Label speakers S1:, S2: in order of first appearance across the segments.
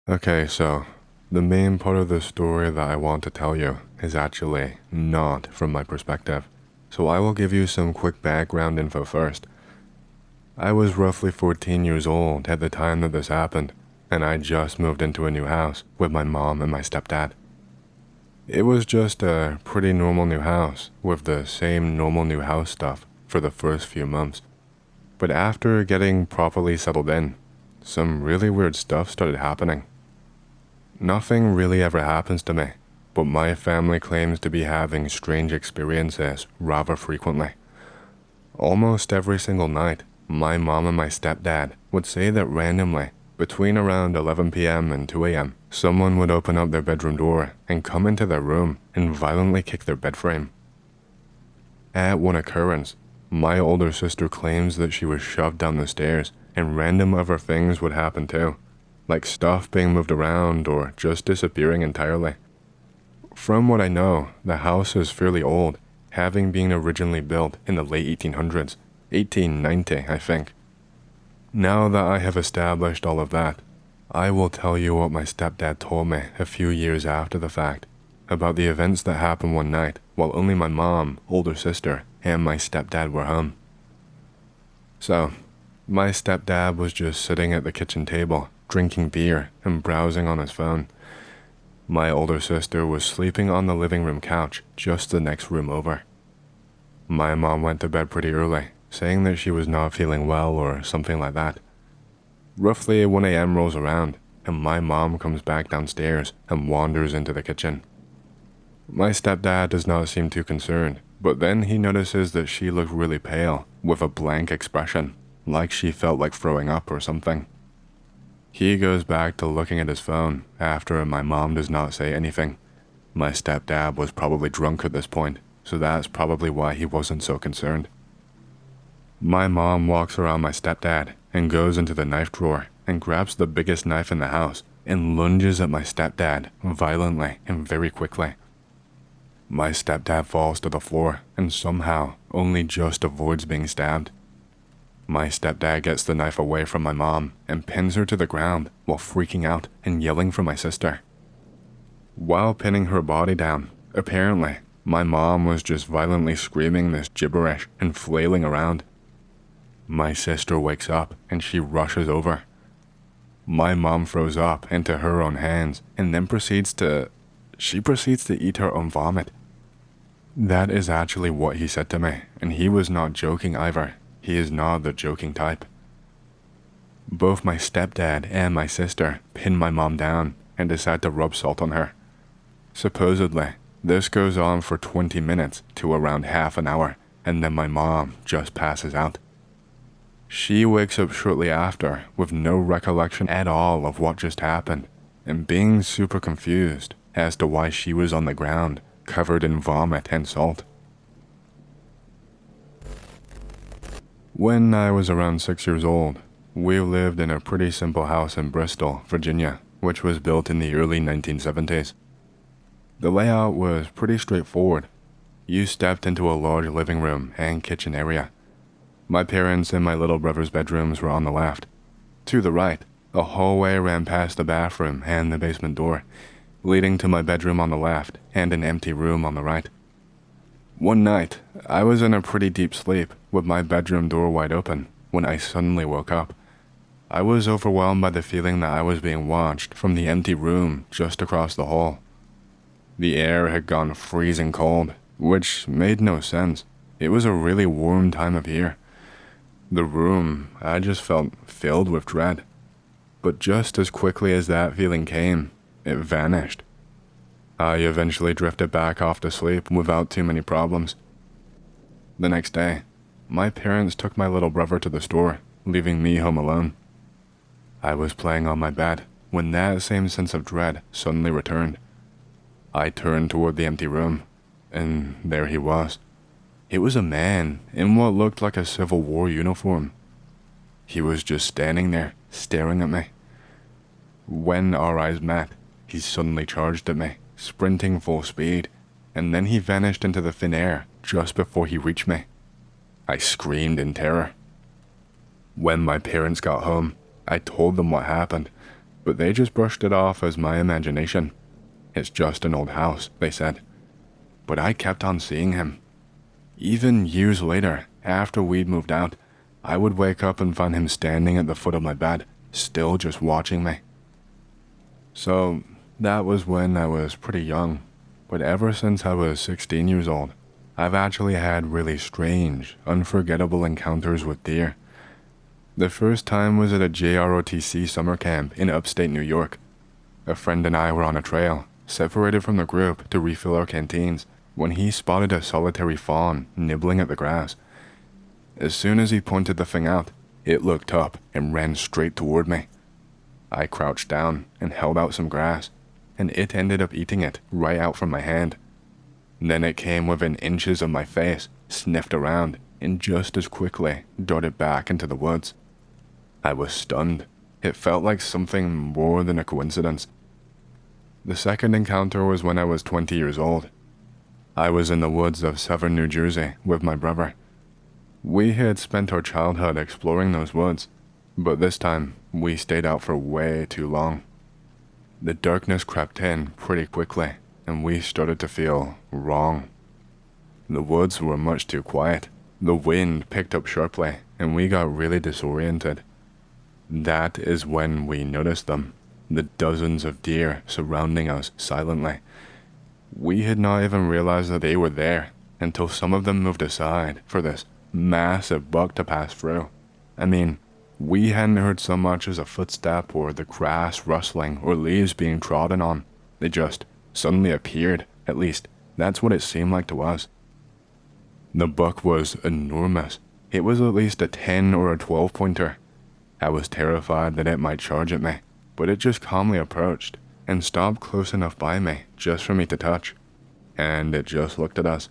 S1: Okay, so the main part of the story that I want to tell you is actually not from my perspective. So I will give you some quick background info first. I was roughly 14 years old at the time that this happened, and I just moved into a new house with my mom and my stepdad. It was just a pretty normal new house with the same normal new house stuff for the first few months. But after getting properly settled in, some really weird stuff started happening. Nothing really ever happens to me, but my family claims to be having strange experiences rather frequently. Almost every single night, my mom and my stepdad would say that randomly, between around 11 p.m. and 2 a.m., someone would open up their bedroom door and come into their room and violently kick their bed frame. At one occurrence, my older sister claims that she was shoved down the stairs and random other things would happen too, like stuff being moved around or just disappearing entirely. From what I know, the house is fairly old, having been originally built in the late 1800s, 1890 I think. Now that I have established all of that, I will tell you what my stepdad told me a few years after the fact, about the events that happened one night while only my mom, older sister, and my stepdad were home. So, my stepdad was just sitting at the kitchen table, drinking beer and browsing on his phone. My older sister was sleeping on the living room couch just the next room over. My mom went to bed pretty early, saying that she was not feeling well or something like that. Roughly 1 a.m. rolls around, and my mom comes back downstairs and wanders into the kitchen. My stepdad does not seem too concerned, but then he notices that she looked really pale, with a blank expression, like she felt like throwing up or something. He goes back to looking at his phone after my mom does not say anything. My stepdad was probably drunk at this point, so that's probably why he wasn't so concerned. My mom walks around my stepdad and goes into the knife drawer and grabs the biggest knife in the house and lunges at my stepdad violently and very quickly. My stepdad falls to the floor and somehow only just avoids being stabbed. My stepdad gets the knife away from my mom and pins her to the ground while freaking out and yelling for my sister. While pinning her body down, apparently, my mom was just violently screaming this gibberish and flailing around. My sister wakes up and she rushes over. My mom throws up into her own hands and then proceeds to eat her own vomit. That is actually what he said to me, and he was not joking either. He is not the joking type. Both my stepdad and my sister pin my mom down and decide to rub salt on her. Supposedly, this goes on for 20 minutes to around half an hour, and then my mom just passes out. She wakes up shortly after with no recollection at all of what just happened, and being super confused as to why she was on the ground, covered in vomit and salt. When I was around 6 years old, we lived in a pretty simple house in Bristol, Virginia, which was built in the early 1970s. The layout was pretty straightforward. You stepped into a large living room and kitchen area. My parents' and my little brother's bedrooms were on the left. To the right, a hallway ran past the bathroom and the basement door, leading to my bedroom on the left and an empty room on the right. One night, I was in a pretty deep sleep with my bedroom door wide open when I suddenly woke up. I was overwhelmed by the feeling that I was being watched from the empty room just across the hall. The air had gone freezing cold, which made no sense. It was a really warm time of year. The room, I just felt filled with dread. But just as quickly as that feeling came, it vanished. I eventually drifted back off to sleep without too many problems. The next day, my parents took my little brother to the store, leaving me home alone. I was playing on my bed when that same sense of dread suddenly returned. I turned toward the empty room, and there he was. It was a man in what looked like a Civil War uniform. He was just standing there, staring at me. When our eyes met, he suddenly charged at me, sprinting full speed, and then he vanished into the thin air just before he reached me. I screamed in terror. When my parents got home, I told them what happened. but they just brushed it off as my imagination. It's just an old house, they said. But I kept on seeing him. Even years later, after we'd moved out, I would wake up and find him standing at the foot of my bed, still just watching me. So that was when I was pretty young, but ever since I was 16 years old, I've actually had really strange, unforgettable encounters with deer. The first time was at a JROTC summer camp in upstate New York. A friend and I were on a trail, separated from the group to refill our canteens, when he spotted a solitary fawn nibbling at the grass. As soon as he pointed the thing out, it looked up and ran straight toward me. I crouched down and held out some grass, and it ended up eating it right out from my hand. Then it came within inches of my face, sniffed around, and just as quickly darted back into the woods. I was stunned. It felt like something more than a coincidence. The second encounter was when I was 20 years old. I was in the woods of southern New Jersey with my brother. We had spent our childhood exploring those woods, but this time we stayed out for way too long. The darkness crept in pretty quickly, and we started to feel wrong. The woods were much too quiet. The wind picked up sharply, and we got really disoriented. That is when we noticed them, the dozens of deer surrounding us silently. We had not even realized that they were there until some of them moved aside for this massive buck to pass through. I mean, we hadn't heard so much as a footstep or the grass rustling or leaves being trodden on. They just suddenly appeared. At least, that's what it seemed like to us. The buck was enormous. It was at least a 10 or a 12-pointer. I was terrified that it might charge at me, but it just calmly approached and stopped close enough by me just for me to touch. And it just looked at us.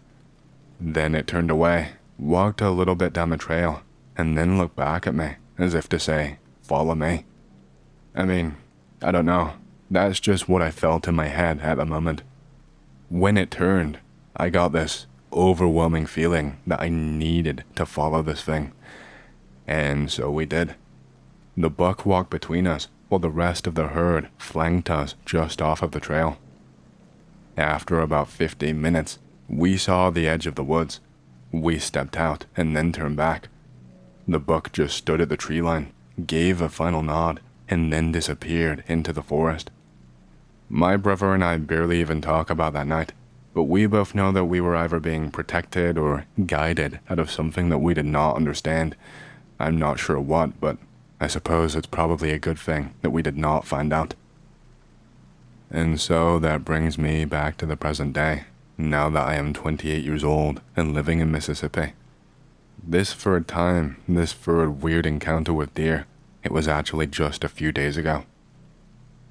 S1: Then it turned away, walked a little bit down the trail, and then looked back at me as if to say, "Follow me." I mean, I don't know. That's just what I felt in my head at the moment. When it turned, I got this overwhelming feeling that I needed to follow this thing. And so we did. The buck walked between us while the rest of the herd flanked us just off of the trail. After about 15 minutes, we saw the edge of the woods. We stepped out and then turned back. The buck just stood at the tree line, gave a final nod, and then disappeared into the forest. My brother and I barely even talk about that night, but we both know that we were either being protected or guided out of something that we did not understand. I'm not sure what, but I suppose it's probably a good thing that we did not find out. And so that brings me back to the present day, now that I am 28 years old and living in Mississippi. This third time, this third weird encounter with deer, it was actually just a few days ago.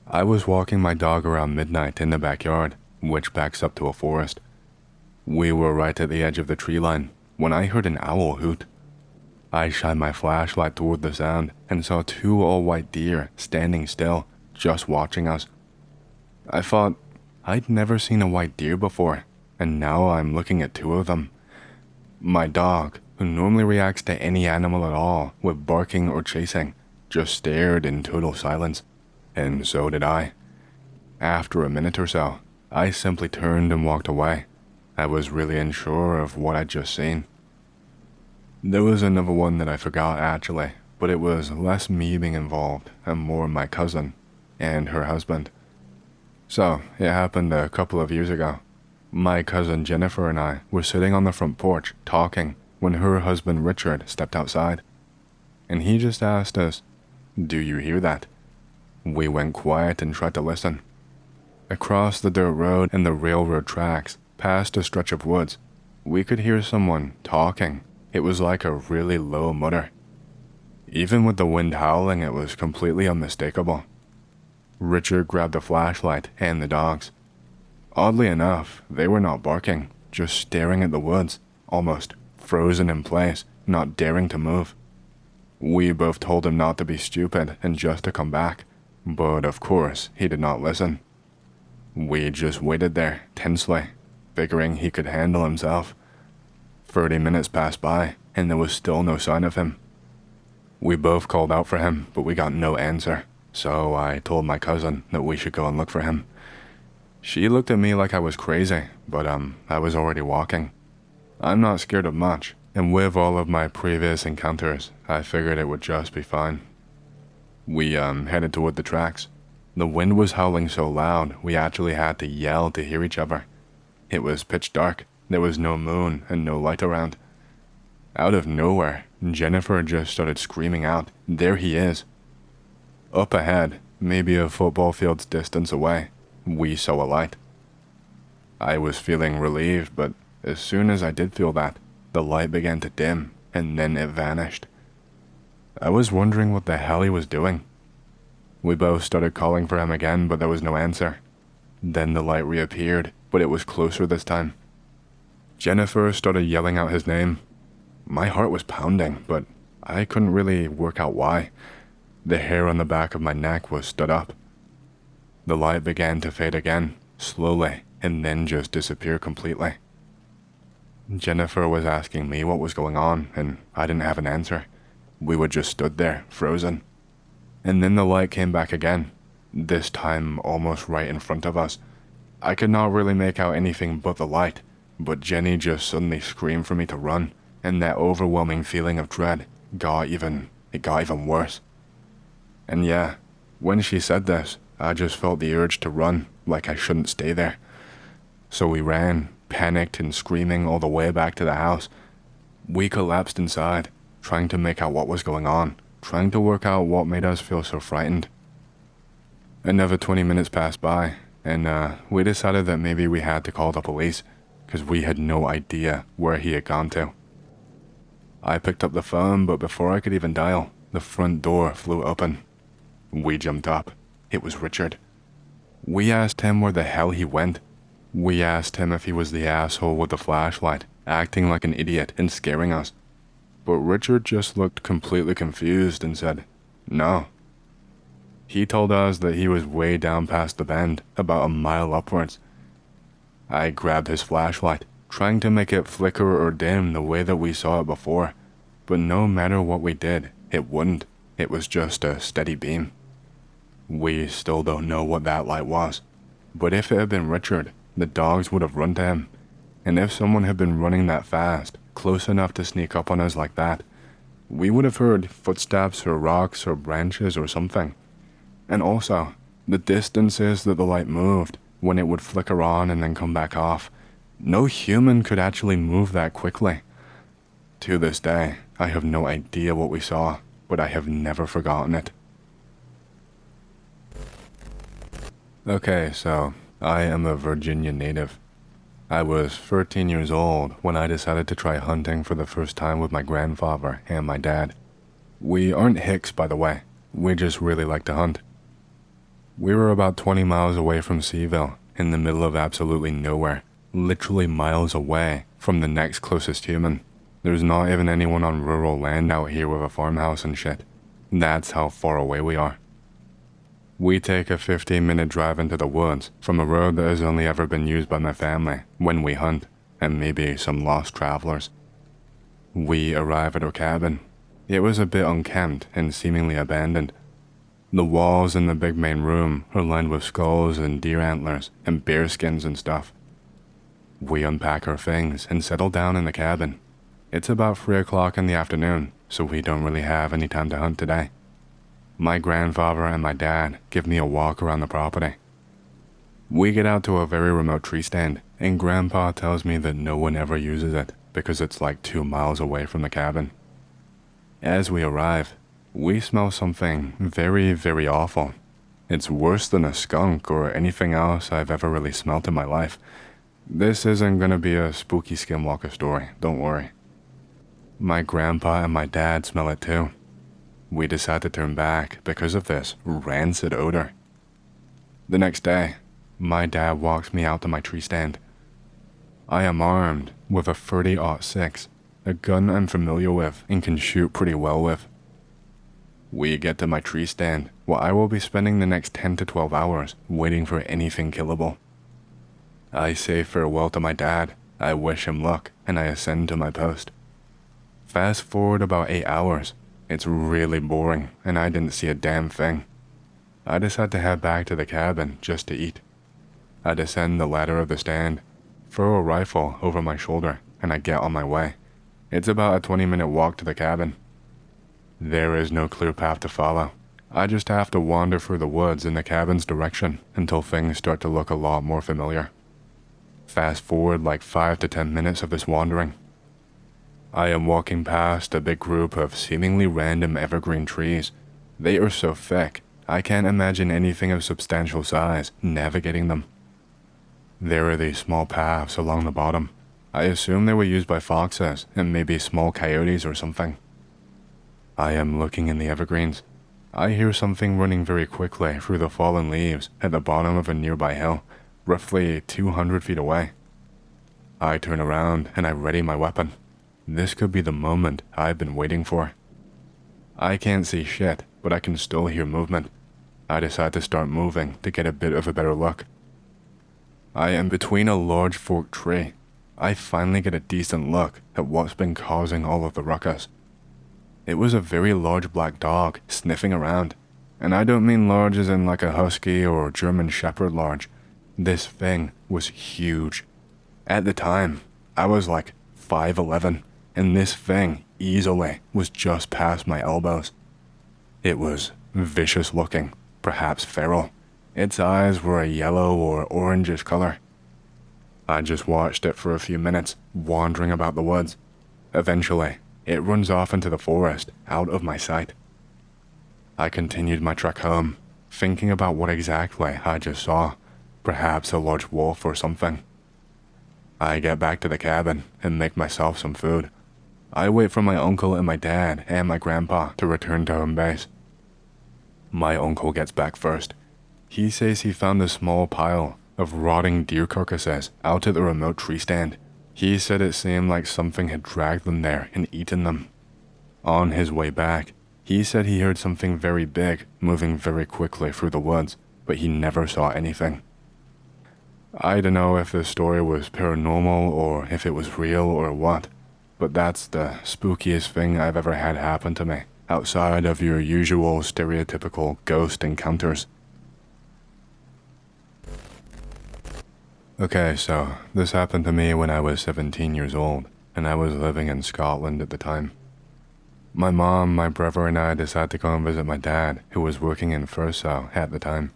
S1: I was walking my dog around midnight in the backyard, which backs up to a forest. We were right at the edge of the tree line when I heard an owl hoot. I shined my flashlight toward the sound and saw two all-white deer standing still, just watching us. I thought, I'd never seen a white deer before, and now I'm looking at two of them. My dog, who normally reacts to any animal at all with barking or chasing, just stared in total silence, and so did I. After a minute or so, I simply turned and walked away. I was really unsure of what I'd just seen. There was another one that I forgot actually, but it was less me being involved and more my cousin and her husband. So, it happened a couple of years ago. My cousin Jennifer and I were sitting on the front porch talking when her husband Richard stepped outside. And he just asked us, "Do you hear that?" We went quiet and tried to listen. Across the dirt road and the railroad tracks, past a stretch of woods, we could hear someone talking. It was like a really low mutter. Even with the wind howling, it was completely unmistakable. Richard grabbed the flashlight and the dogs. Oddly enough, they were not barking, just staring at the woods, almost frozen in place, not daring to move. We both told him not to be stupid and just to come back, but of course he did not listen. We just waited there, tensely, figuring he could handle himself. 30 minutes passed by, and there was still no sign of him. We both called out for him, but we got no answer. so I told my cousin that we should go and look for him. She looked at me like I was crazy, but I was already walking. I'm not scared of much, and with all of my previous encounters, I figured it would just be fine. We headed toward the tracks. The wind was howling so loud, we actually had to yell to hear each other. It was pitch dark, there was no moon and no light around. Out of nowhere, Jennifer just started screaming out, "There he is!" Up ahead, maybe a football field's distance away, we saw a light. I was feeling relieved, but as soon as I did feel that, the light began to dim, and then it vanished. I was wondering what the hell he was doing. We both started calling for him again, but there was no answer. Then the light reappeared, but it was closer this time. Jennifer started yelling out his name. My heart was pounding, but I couldn't really work out why. The hair on the back of my neck was stood up. The light began to fade again, slowly, and then just disappear completely. Jennifer was asking me what was going on, and I didn't have an answer. We were just stood there, frozen. And then the light came back again, this time almost right in front of us. I could not really make out anything but the light, but Jenny just suddenly screamed for me to run, and that overwhelming feeling of dread got even worse. And yeah, when she said this, I just felt the urge to run, like I shouldn't stay there. So we ran, panicked and screaming all the way back to the house. We collapsed inside, trying to make out what was going on, trying to work out what made us feel so frightened. Another 20 minutes passed by, and we decided that maybe we had to call the police, because we had no idea where he had gone to. I picked up the phone, but before I could even dial, the front door flew open. We jumped up. It was Richard. We asked him where the hell he went. We asked him if he was the asshole with the flashlight, acting like an idiot and scaring us. But Richard just looked completely confused and said, "No." He told us that he was way down past the bend, about a mile upwards. I grabbed his flashlight, trying to make it flicker or dim the way that we saw it before, but no matter what we did, it wouldn't. It was just a steady beam. We still don't know what that light was, but if it had been Richard, the dogs would have run to him, and if someone had been running that fast, close enough to sneak up on us like that, we would have heard footsteps or rocks or branches or something. And also, the distances that the light moved, when it would flicker on and then come back off, no human could actually move that quickly. To this day, I have no idea what we saw, but I have never forgotten it. Okay, so I am a Virginia native. I was 13 years old when I decided to try hunting for the first time with my grandfather and my dad. We aren't Hicks, by the way. We just really like to hunt. We were about 20 miles away from Seaville, in the middle of absolutely nowhere, literally miles away from the next closest human. There's not even anyone on rural land out here with a farmhouse and shit. That's how far away we are. We take a 15-minute drive into the woods from a road that has only ever been used by my family when we hunt, and maybe some lost travelers. We arrive at our cabin. It was a bit unkempt and seemingly abandoned. The walls in the big main room are lined with skulls and deer antlers and bear skins and stuff. We unpack our things and settle down in the cabin. It's about 3 o'clock in the afternoon, so we don't really have any time to hunt today. My grandfather and my dad give me a walk around the property. We get out to a very remote tree stand, and Grandpa tells me that no one ever uses it because it's like 2 miles away from the cabin. As we arrive, we smell something very, very awful. It's worse than a skunk or anything else I've ever really smelt in my life. This isn't gonna be a spooky skinwalker story, don't worry. My grandpa and my dad smell it too. We decide to turn back because of this rancid odor. The next day, my dad walks me out to my tree stand. I am armed with a 30-06, a gun I'm familiar with and can shoot pretty well with. We get to my tree stand, where I will be spending the next 10 to 12 hours waiting for anything killable. I say farewell to my dad, I wish him luck, and I ascend to my post. Fast forward about 8 hours. It's really boring, and I didn't see a damn thing. I decide to head back to the cabin just to eat. I descend the ladder of the stand, throw a rifle over my shoulder, and I get on my way. It's about a 20-minute walk to the cabin. There is no clear path to follow. I just have to wander through the woods in the cabin's direction until things start to look a lot more familiar. Fast forward like 5 to 10 minutes of this wandering. I am walking past a big group of seemingly random evergreen trees. They are so thick, I can't imagine anything of substantial size navigating them. There are these small paths along the bottom. I assume they were used by foxes and maybe small coyotes or something. I am looking in the evergreens. I hear something running very quickly through the fallen leaves at the bottom of a nearby hill, roughly 200 feet away. I turn around and I ready my weapon. This could be the moment I've been waiting for. I can't see shit, but I can still hear movement. I decide to start moving to get a bit of a better look. I am between a large forked tree. I finally get a decent look at what's been causing all of the ruckus. It was a very large black dog sniffing around, and I don't mean large as in like a husky or German shepherd large. This thing was huge. At the time, I was like 5'11", and this thing easily was just past my elbows. It was vicious looking, perhaps feral. Its eyes were a yellow or orangish color. I just watched it for a few minutes, wandering about the woods. Eventually, it runs off into the forest, out of my sight. I continued my trek home, thinking about what exactly I just saw, perhaps a large wolf or something. I get back to the cabin and make myself some food. I wait for my uncle and my dad and my grandpa to return to home base. My uncle gets back first. He says he found a small pile of rotting deer carcasses out at the remote tree stand. He said it seemed like something had dragged them there and eaten them. On his way back, he said he heard something very big moving very quickly through the woods, but he never saw anything. I don't know if this story was paranormal or if it was real or what, but that's the spookiest thing I've ever had happen to me, outside of your usual stereotypical ghost encounters. Okay, so this happened to me when I was 17 years old, and I was living in Scotland at the time. My mom, my brother, and I decided to go and visit my dad, who was working in Thurso at the time.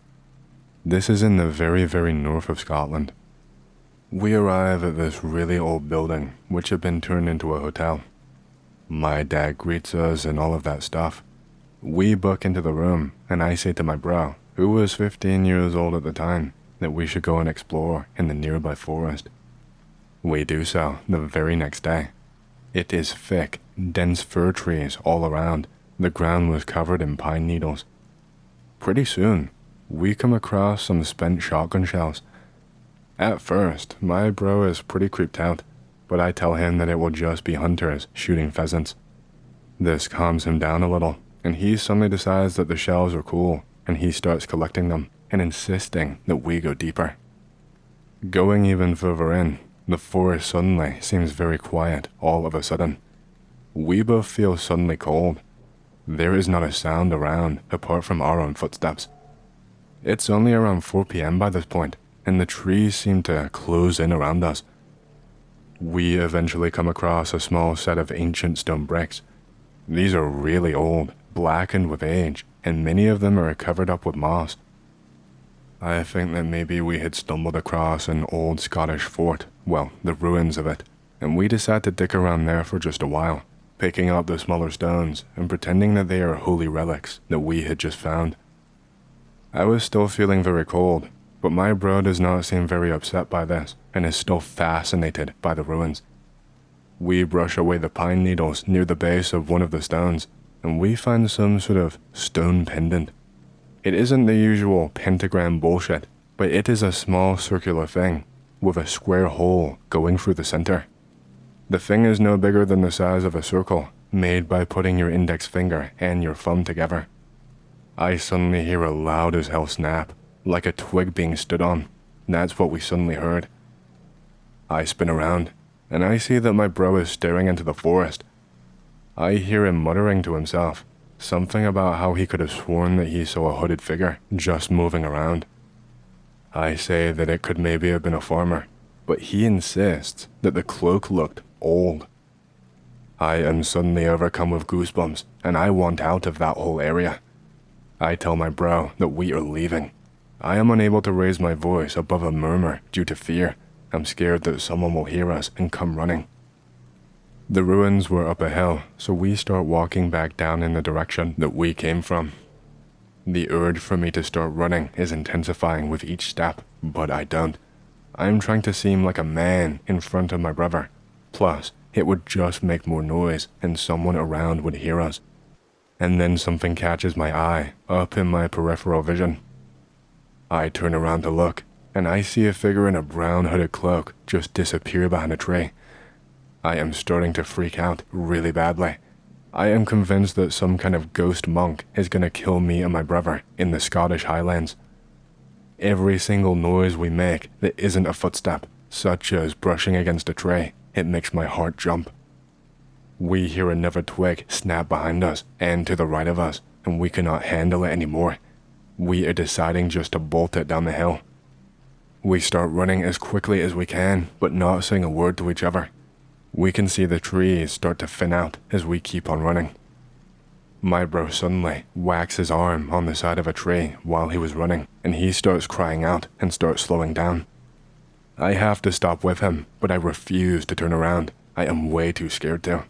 S1: This is in the very, very north of Scotland. We arrive at this really old building, which had been turned into a hotel. My dad greets us and all of that stuff. We book into the room, and I say to my bro, who was 15 years old at the time, that we should go and explore in the nearby forest. We do so the very next day. It is thick, dense fir trees all around. The ground was covered in pine needles. Pretty soon, we come across some spent shotgun shells. At first, my bro is pretty creeped out, but I tell him that it will just be hunters shooting pheasants. This calms him down a little, and he suddenly decides that the shells are cool, and he starts collecting them and insisting that we go deeper. Going even further in, the forest suddenly seems very quiet all of a sudden. We both feel suddenly cold. There is not a sound around apart from our own footsteps. It's only around 4 p.m. by this point, and the trees seem to close in around us. We eventually come across a small set of ancient stone bricks. These are really old, blackened with age, and many of them are covered up with moss. I think that maybe we had stumbled across an old Scottish fort, well, the ruins of it, and we decided to dick around there for just a while, picking up the smaller stones and pretending that they are holy relics that we had just found. I was still feeling very cold, but my bro does not seem very upset by this and is still fascinated by the ruins. We brush away the pine needles near the base of one of the stones, and we find some sort of stone pendant. It isn't the usual pentagram bullshit, but it is a small circular thing with a square hole going through the center. The thing is no bigger than the size of a circle made by putting your index finger and your thumb together. I suddenly hear a loud as hell snap, like a twig being stood on. That's what we suddenly heard. I spin around, and I see that my bro is staring into the forest. I hear him muttering to himself, Something about how he could have sworn that he saw a hooded figure just moving around. I say that it could maybe have been a farmer, but he insists that the cloak looked old. I am suddenly overcome with goosebumps, and I want out of that whole area. I tell my bro that we are leaving. I am unable to raise my voice above a murmur due to fear. I'm scared that someone will hear us and come running. The ruins were up a hill, so we start walking back down in the direction that we came from. The urge for me to start running is intensifying with each step, but I don't. I'm trying to seem like a man in front of my brother. Plus, it would just make more noise and someone around would hear us. And then something catches my eye up in my peripheral vision. I turn around to look, and I see a figure in a brown hooded cloak just disappear behind a tree. I am starting to freak out really badly. I am convinced that some kind of ghost monk is gonna kill me and my brother in the Scottish Highlands. Every single noise we make that isn't a footstep, such as brushing against a tree, it makes my heart jump. We hear another twig snap behind us and to the right of us, and we cannot handle it anymore. We are deciding just to bolt it down the hill. We start running as quickly as we can, but not saying a word to each other. We can see the trees start to thin out as we keep on running. My bro suddenly whacks his arm on the side of a tree while he was running, and he starts crying out and starts slowing down. I have to stop with him, but I refuse to turn around. I am way too scared to.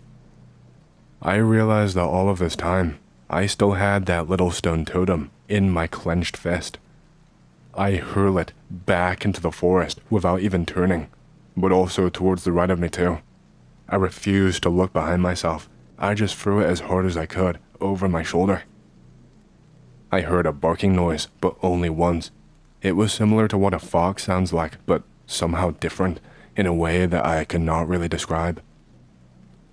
S1: I realize that all of this time, I still had that little stone totem in my clenched fist. I hurl it back into the forest without even turning, but also towards the right of me too. I refused to look behind myself. I just threw it as hard as I could over my shoulder. I heard a barking noise, but only once. It was similar to what a fox sounds like, but somehow different in a way that I cannot really describe.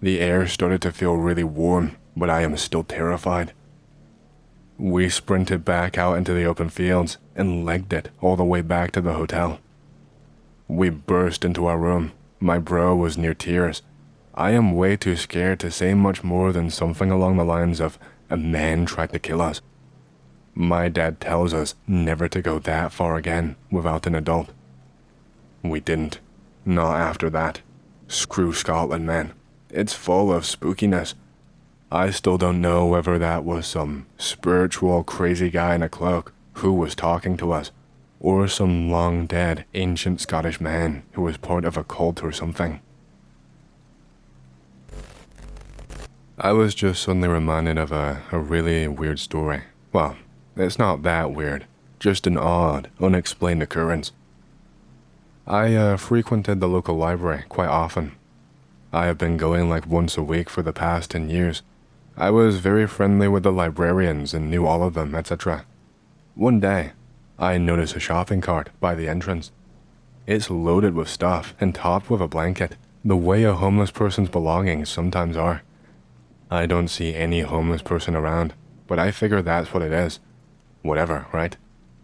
S1: The air started to feel really warm, but I am still terrified. We sprinted back out into the open fields and legged it all the way back to the hotel. We burst into our room. My bro was near tears. I am way too scared to say much more than something along the lines of, "A man tried to kill us." My dad tells us never to go that far again without an adult. We didn't. Not after that. Screw Scotland, man. It's full of spookiness. I still don't know whether that was some spiritual crazy guy in a cloak who was talking to us, or some long-dead ancient Scottish man who was part of a cult or something. I was just suddenly reminded of a really weird story. Well, it's not that weird, just an odd, unexplained occurrence. I frequented the local library quite often. I have been going like once a week for the past 10 years. I was very friendly with the librarians and knew all of them, etc. One day, I noticed a shopping cart by the entrance. It's loaded with stuff and topped with a blanket, the way a homeless person's belongings sometimes are. I don't see any homeless person around, but I figure that's what it is. Whatever, right?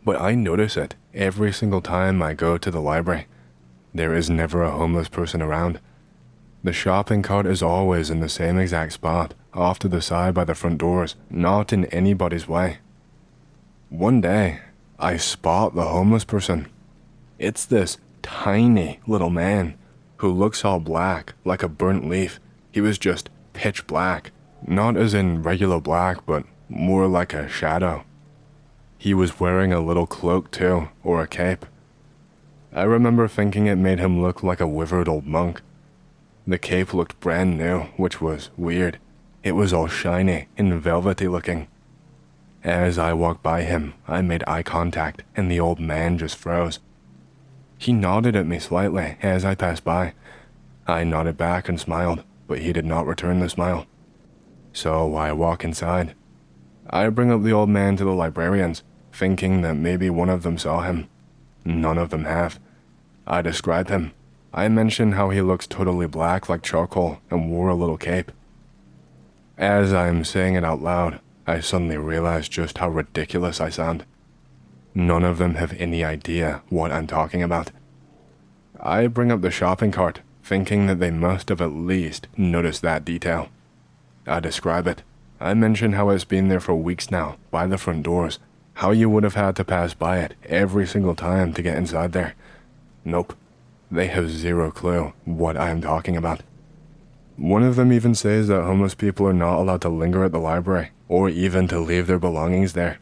S1: But I notice it every single time I go to the library. There is never a homeless person around. The shopping cart is always in the same exact spot, off to the side by the front doors, not in anybody's way. One day, I spot the homeless person. It's this tiny little man who looks all black, like a burnt leaf. He was just pitch black, not as in regular black, but more like a shadow. He was wearing a little cloak too, or a cape. I remember thinking it made him look like a withered old monk. The cape looked brand new, which was weird. It was all shiny and velvety looking. As I walked by him, I made eye contact, and the old man just froze. He nodded at me slightly as I passed by. I nodded back and smiled, but he did not return the smile. So I walk inside. I bring up the old man to the librarians, thinking that maybe one of them saw him. None of them have. I describe him. I mention how he looks totally black like charcoal and wore a little cape. As I'm saying it out loud, I suddenly realize just how ridiculous I sound. None of them have any idea what I'm talking about. I bring up the shopping cart, thinking that they must have at least noticed that detail. I describe it. I mentioned how it's been there for weeks now, by the front doors. How you would have had to pass by it every single time to get inside there. Nope. They have zero clue what I am talking about. One of them even says that homeless people are not allowed to linger at the library, or even to leave their belongings there.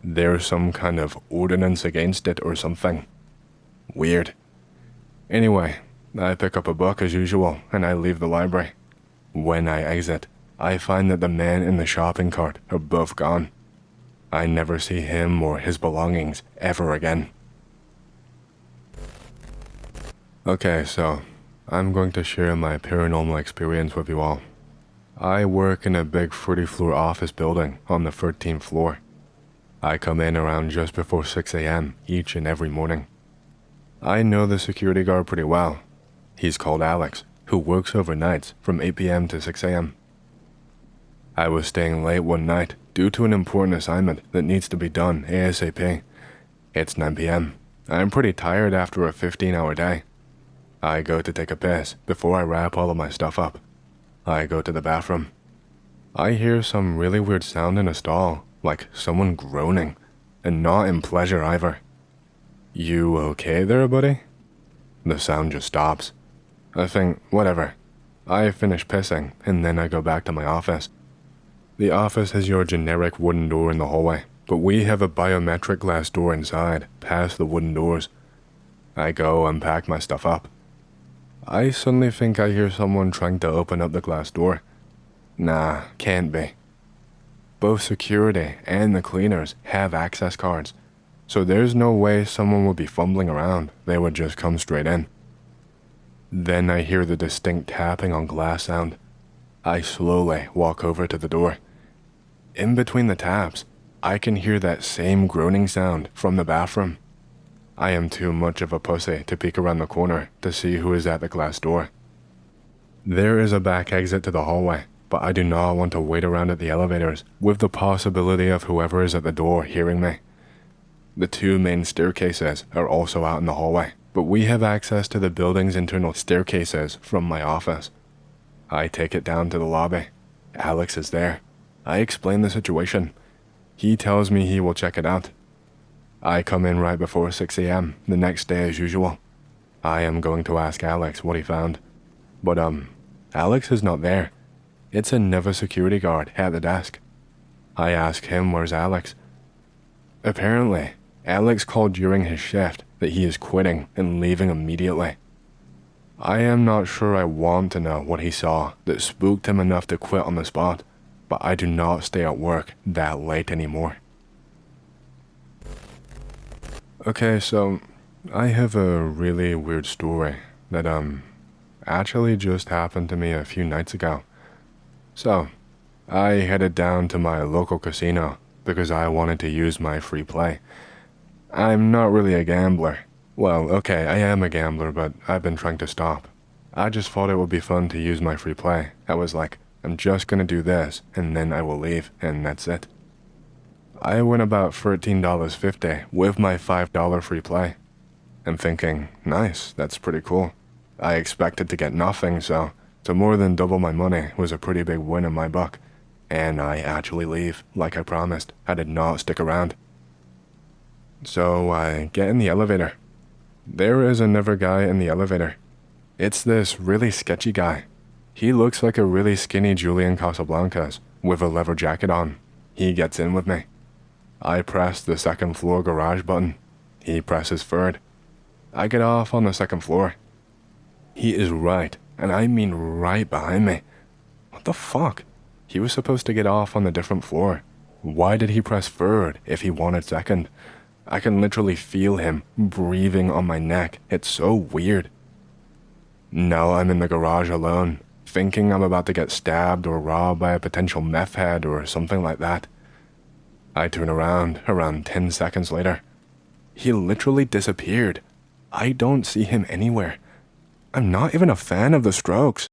S1: There's some kind of ordinance against it or something. Weird. Anyway, I pick up a book as usual, and I leave the library. When I exit, I find that the man in the shopping cart are both gone. I never see him or his belongings ever again. Okay, so I'm going to share my paranormal experience with you all. I work in a big 30-floor office building on the 13th floor. I come in around just before 6 a.m. each and every morning. I know the security guard pretty well. He's called Alex, who works overnights from 8 p.m. to 6 a.m. I was staying late one night due to an important assignment that needs to be done ASAP. It's 9 p.m. I'm pretty tired after a 15-hour day. I go to take a piss before I wrap all of my stuff up. I go to the bathroom. I hear some really weird sound in a stall, like someone groaning, and not in pleasure either. You okay there, buddy? The sound just stops. I think, whatever. I finish pissing, and then I go back to my office. The office has your generic wooden door in the hallway, but we have a biometric glass door inside, past the wooden doors. I go and pack my stuff up. I suddenly think I hear someone trying to open up the glass door. Nah, can't be. Both security and the cleaners have access cards, so there's no way someone would be fumbling around. They would just come straight in. Then I hear the distinct tapping on glass sound. I slowly walk over to the door. In between the taps, I can hear that same groaning sound from the bathroom. I am too much of a pussy to peek around the corner to see who is at the glass door. There is a back exit to the hallway, but I do not want to wait around at the elevators with the possibility of whoever is at the door hearing me. The two main staircases are also out in the hallway, but we have access to the building's internal staircases from my office. I take it down to the lobby. Alex is there. I explain the situation. He tells me he will check it out. I come in right before 6 a.m. the next day as usual. I am going to ask Alex what he found. But Alex is not there. It's another security guard at the desk. I ask him where's Alex. Apparently, Alex called during his shift that he is quitting and leaving immediately. I am not sure I want to know what he saw that spooked him enough to quit on the spot, but I do not stay at work that late anymore. Okay, so I have a really weird story that actually just happened to me a few nights ago. So, I headed down to my local casino because I wanted to use my free play. I'm not really a gambler. Well, okay, I am a gambler, but I've been trying to stop. I just thought it would be fun to use my free play. I was like, I'm just gonna do this, and then I will leave, and that's it. I went about $13.50 with my $5 free play. I'm thinking, nice, that's pretty cool. I expected to get nothing, so to more than double my money was a pretty big win in my book. And I actually leave, like I promised. I did not stick around. So I get in the elevator. There is another guy in the elevator. It's this really sketchy guy. He looks like a really skinny Julian Casablancas with a leather jacket on. He gets in with me. I press the second floor garage button. He presses third. I get off on the second floor. He is right, and I mean right behind me. What the fuck? He was supposed to get off on a different floor. Why did he press third if he wanted second? I can literally feel him breathing on my neck. It's so weird. Now I'm in the garage alone, thinking I'm about to get stabbed or robbed by a potential meth head or something like that. I turn around 10 seconds later. He literally disappeared. I don't see him anywhere. I'm not even a fan of the Strokes.